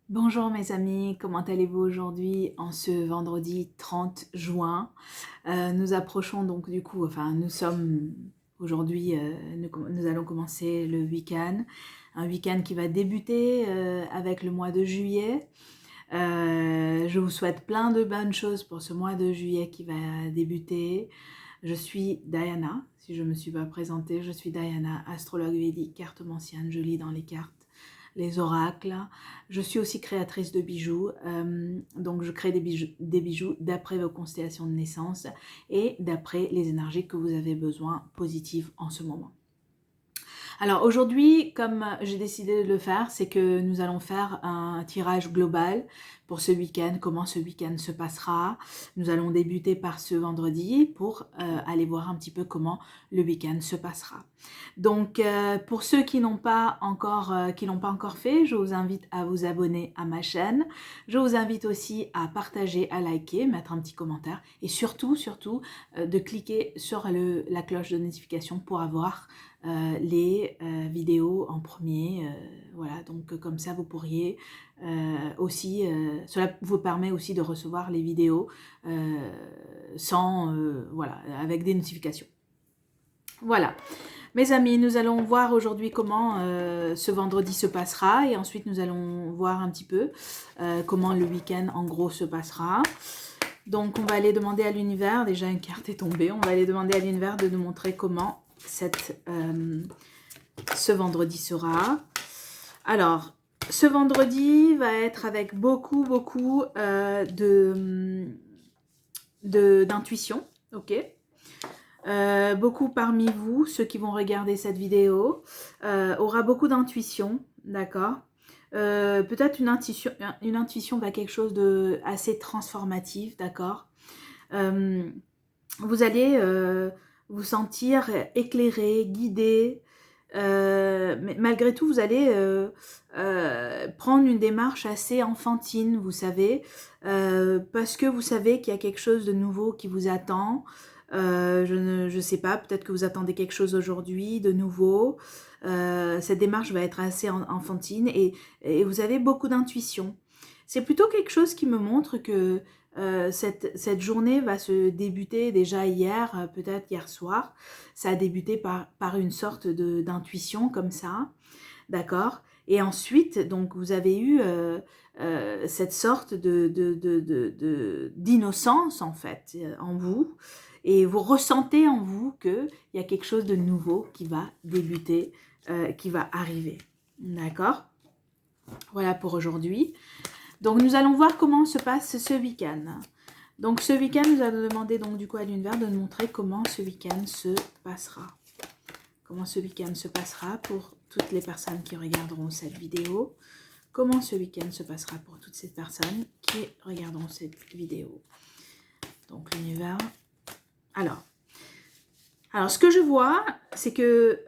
Bonjour mes amis, comment allez-vous aujourd'hui en ce vendredi 30 juin? Nous approchons donc du coup, enfin nous sommes aujourd'hui, nous allons commencer le week-end. Un week-end qui va débuter avec le mois de juillet. Je vous souhaite plein de bonnes choses pour ce mois de juillet qui va débuter. Je suis Diana, si je ne me suis pas présentée, je suis Diana, astrologue védique, cartomancienne, je lis dans les cartes les oracles. Je suis aussi créatrice de bijoux, donc je crée des bijoux d'après vos constellations de naissance et d'après les énergies que vous avez besoin positives en ce moment. Alors aujourd'hui, comme j'ai décidé de le faire, c'est que nous allons faire un tirage global pour ce week-end, comment ce week-end se passera. Nous allons débuter par ce vendredi pour aller voir un petit peu comment le week-end se passera. Donc pour ceux qui n'ont pas encore fait, je vous invite à vous abonner à ma chaîne. Je vous invite aussi à partager, à liker, mettre un petit commentaire et surtout de cliquer sur la cloche de notification pour avoir les vidéos en premier. Voilà, donc comme ça vous pourriez aussi, cela vous permet aussi de recevoir les vidéos voilà, avec des notifications. Voilà. Mes amis, nous allons voir aujourd'hui comment ce vendredi se passera et ensuite nous allons voir un petit peu comment le week-end en gros se passera. Donc on va aller demander à l'univers, déjà une carte est tombée, on va aller demander à l'univers de nous montrer comment ce vendredi sera. Alors, ce vendredi va être avec beaucoup d'intuition, ok. Beaucoup parmi vous, ceux qui vont regarder cette vidéo, aura beaucoup d'intuition, d'accord. Peut-être une intuition va quelque chose de assez transformatif, d'accord. Vous allez vous sentir éclairé, guidé, mais malgré tout, vous allez prendre une démarche assez enfantine, vous savez, parce que vous savez qu'il y a quelque chose de nouveau qui vous attend. Je sais pas, peut-être que vous attendez quelque chose aujourd'hui de nouveau. Cette démarche va être assez enfantine et vous avez beaucoup d'intuition. C'est plutôt quelque chose qui me montre que cette journée va se débuter déjà hier, peut-être hier soir. Ça a débuté par une sorte d'intuition comme ça, d'accord. Et ensuite, donc, vous avez eu cette sorte d'innocence, en fait, en vous. Et vous ressentez en vous qu'il y a quelque chose de nouveau qui va débuter, qui va arriver. D'accord? Voilà pour aujourd'hui. Donc, nous allons voir comment se passe ce week-end. Donc, ce week-end, nous allons demander donc, du coup, à l'univers de nous montrer comment ce week-end se passera. Comment ce week-end se passera pour toutes les personnes qui regarderont cette vidéo. Comment ce week-end se passera pour toutes ces personnes qui regarderont cette vidéo. Donc, l'univers. Alors, ce que je vois, c'est que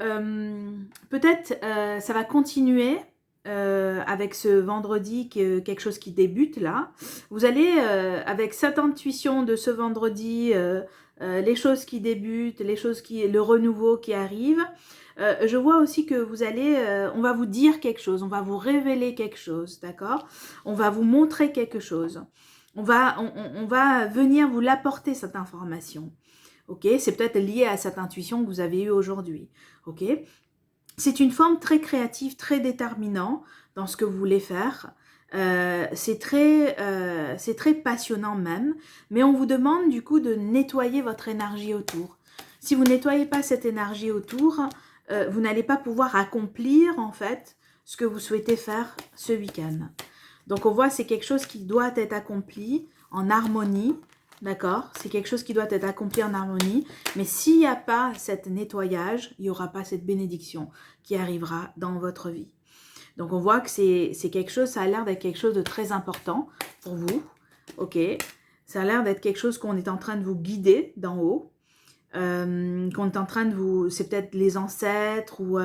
peut-être ça va continuer avec ce vendredi, quelque chose qui débute là. Vous allez, avec cette intuition de ce vendredi, les choses qui débutent, le renouveau qui arrive, je vois aussi que vous allez, on va vous dire quelque chose, on va vous révéler quelque chose, d'accord? On va vous montrer quelque chose. On va venir vous l'apporter, cette information. Ok, c'est peut-être lié à cette intuition que vous avez eue aujourd'hui. Ok, c'est une forme très créative, très déterminante dans ce que vous voulez faire. C'est très passionnant même, mais on vous demande du coup de nettoyer votre énergie autour. Si vous nettoyez pas cette énergie autour, vous n'allez pas pouvoir accomplir en fait ce que vous souhaitez faire ce week-end. Donc on voit c'est quelque chose qui doit être accompli en harmonie. D'accord? C'est quelque chose qui doit être accompli en harmonie. Mais s'il n'y a pas cet nettoyage, il n'y aura pas cette bénédiction qui arrivera dans votre vie. Donc, on voit que c'est quelque chose, ça a l'air d'être quelque chose de très important pour vous. Ok? Ça a l'air d'être quelque chose qu'on est en train de vous guider d'en haut. Qu'on est en train de vous... C'est peut-être les ancêtres ou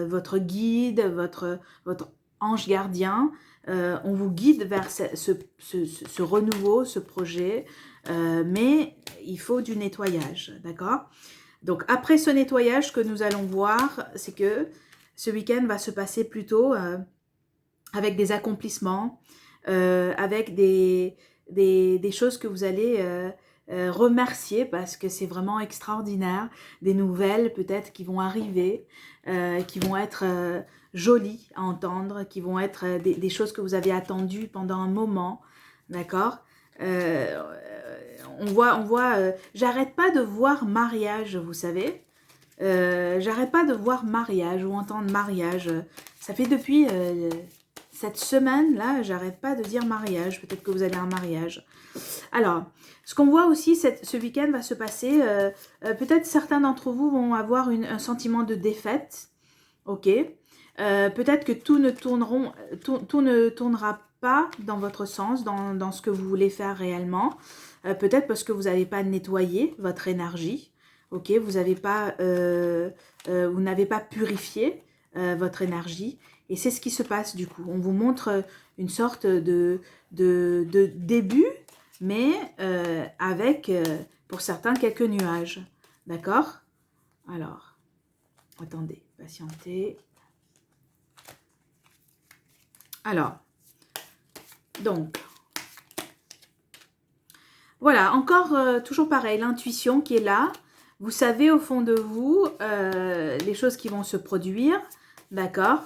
votre guide, votre ange gardien. On vous guide vers ce renouveau, ce projet, mais il faut du nettoyage, d'accord? Donc après ce nettoyage, ce que nous allons voir, c'est que ce week-end va se passer plutôt avec des accomplissements, avec des choses que vous allez remercier parce que c'est vraiment extraordinaire, des nouvelles peut-être qui vont arriver, qui vont être jolies à entendre, qui vont être des choses que vous avez attendues pendant un moment, d'accord. euh, on voit j'arrête pas de voir mariage, vous savez. J'arrête pas de voir mariage ou entendre mariage. Ça fait depuis cette semaine-là, j'arrête pas de dire mariage. Peut-être que vous avez un mariage. Alors, ce qu'on voit aussi, ce week-end va se passer, peut-être certains d'entre vous vont avoir un sentiment de défaite, ok. Peut-être que tout ne tournera pas dans votre sens, dans ce que vous voulez faire réellement. Peut-être parce que vous n'avez pas nettoyé votre énergie, ok. Vous n'avez pas purifié votre énergie. Et c'est ce qui se passe du coup. On vous montre une sorte de début, mais avec, pour certains, quelques nuages. D'accord? Alors, attendez, patientez. Alors, donc, voilà, encore, toujours pareil, l'intuition qui est là. Vous savez au fond de vous les choses qui vont se produire, d'accord?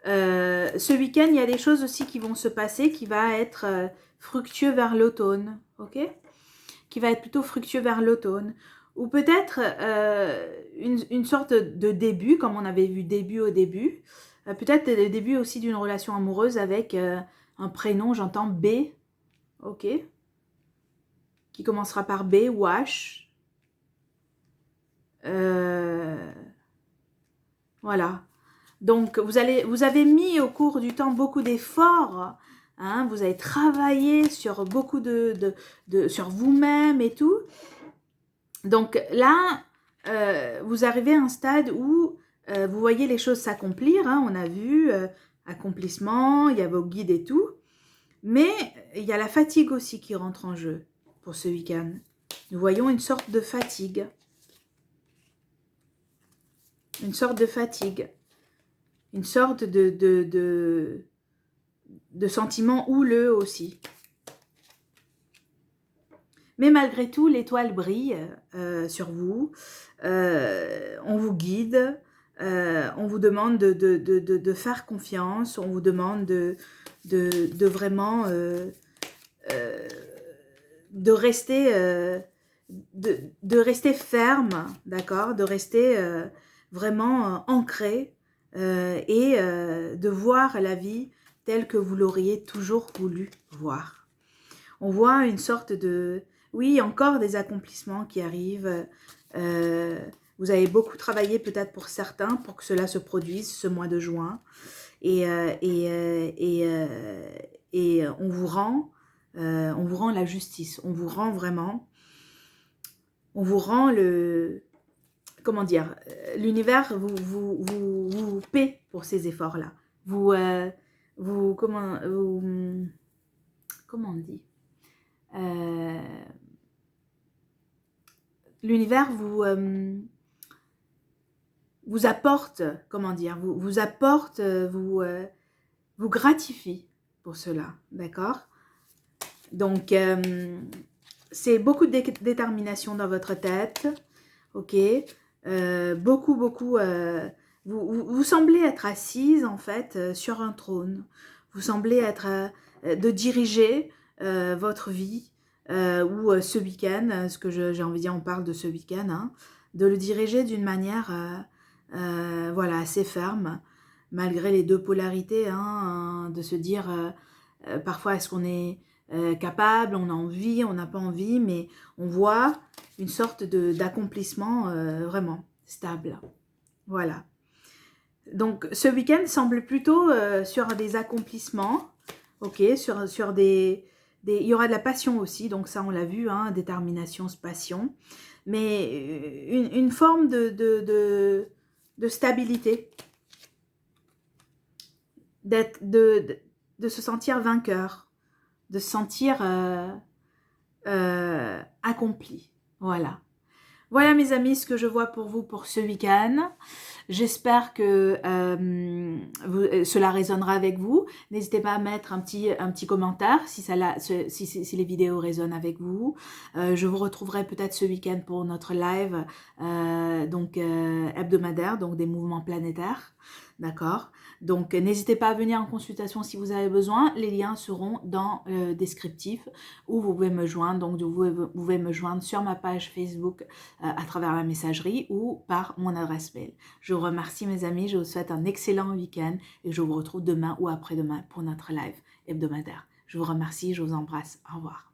Ce week-end, il y a des choses aussi qui vont se passer qui va être fructueux vers l'automne, ok? Qui va être plutôt fructueux vers l'automne. Ou peut-être une sorte de début, comme on avait vu début au début. Peut-être le début aussi d'une relation amoureuse avec un prénom, j'entends B, ok? Qui commencera par B ou H. Voilà. Donc, vous avez mis au cours du temps beaucoup d'efforts, hein, vous avez travaillé sur beaucoup sur vous-même et tout. Donc là, vous arrivez à un stade où vous voyez les choses s'accomplir, hein, on a vu accomplissement, il y a vos guides et tout, mais il y a la fatigue aussi qui rentre en jeu pour ce week-end. Nous voyons une sorte de fatigue. Une sorte de fatigue. Une sorte de sentiment houleux aussi. Mais malgré tout, l'étoile brille sur vous. On vous guide. On vous demande de faire confiance. On vous demande de vraiment de rester ferme, d'accord, de rester vraiment ancré et de voir la vie telle que vous l'auriez toujours voulu voir. On voit une sorte de... Oui, encore des accomplissements qui arrivent. Vous avez beaucoup travaillé peut-être pour certains pour que cela se produise ce mois de juin. Et on vous rend la justice. On vous rend vraiment... On vous rend le... Comment dire? L'univers vous paie pour ces efforts-là. Comment on dit? L'univers vous apporte, comment dire, vous apporte, vous gratifie pour cela, d'accord? Donc, c'est beaucoup de détermination dans votre tête, ok? Beaucoup, vous semblez être assise, en fait, sur un trône. Vous semblez être, de diriger votre vie, ou ce week-end, ce que j'ai envie de dire, on parle de ce week-end, hein, de le diriger d'une manière, voilà, assez ferme, malgré les deux polarités, hein, de se dire, parfois est-ce qu'on est capable, on a envie, on n'a pas envie, mais on voit une sorte d'accomplissement vraiment stable. Voilà. Donc, ce week-end semble plutôt sur des accomplissements, ok, sur des... Il y aura de la passion aussi, donc ça on l'a vu, hein, détermination, passion, mais une forme de stabilité, de se sentir vainqueur, de se sentir accompli, voilà. Voilà mes amis, ce que je vois pour vous pour ce week-end. J'espère que cela résonnera avec vous. N'hésitez pas à mettre un petit commentaire si les vidéos résonnent avec vous. Je vous retrouverai peut-être ce week-end pour notre live hebdomadaire, donc des mouvements planétaires. D'accord? Donc n'hésitez pas à venir en consultation si vous avez besoin. Les liens seront dans le descriptif où vous pouvez me joindre. Donc vous pouvez me joindre sur ma page Facebook à travers la messagerie ou par mon adresse mail. Je vous remercie mes amis, je vous souhaite un excellent week-end et je vous retrouve demain ou après-demain pour notre live hebdomadaire. Je vous remercie, je vous embrasse. Au revoir.